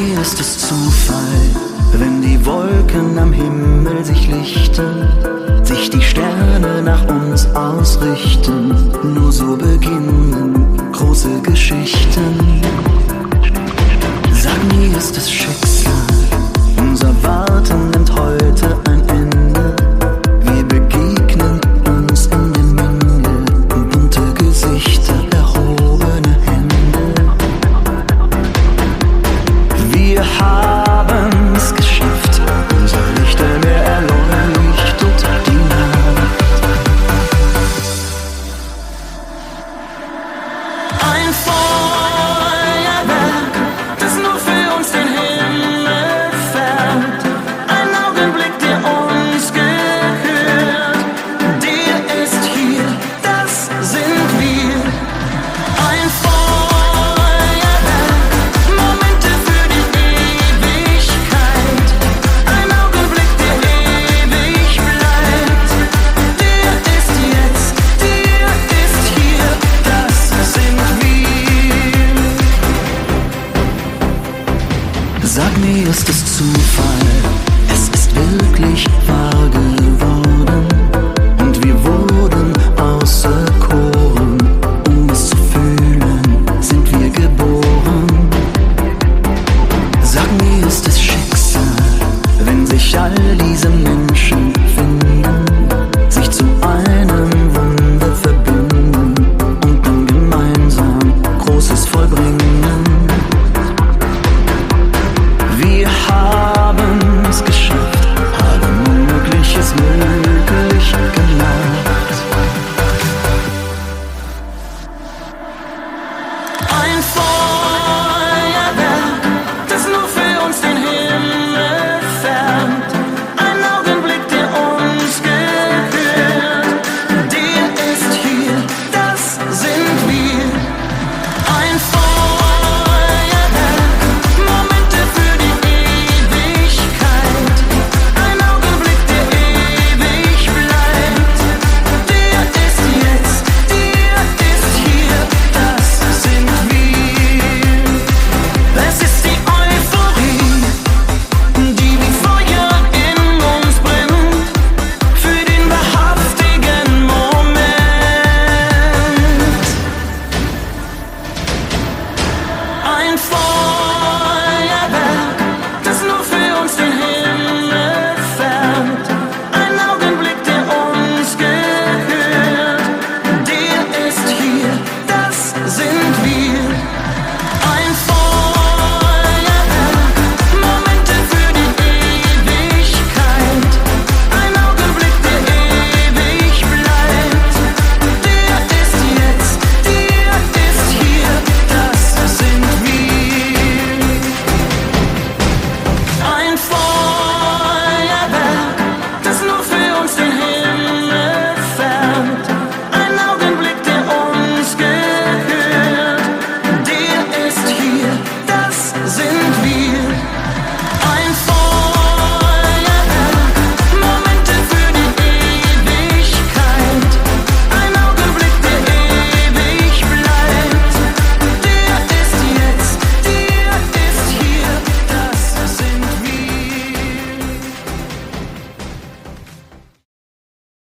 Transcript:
mir, ist es Zufall, wenn die Wolken am Himmel sich lichten, sich die Sterne nach uns ausrichten. Nur so beginnen große Geschichten. Sag mir, ist es Schicksal, unser Warten nimmt heute ein Ende. Wir begegnen uns in der Menge, bunte Gesichter, erhobene Hände. Wir haben's geschafft, unser Lichtermeer erleuchtet die Nacht. Ein Feuerwerk, das nur für uns den Himmel fährt. Ein Augenblick, der uns gehört. Der ist hier, das sind wir. Ein Feuerwerk, Momente für die Ewigkeit. Ein Augenblick, der ewig bleibt. Der ist jetzt, der ist hier, das sind wir. Sag mir, ist es Zufall,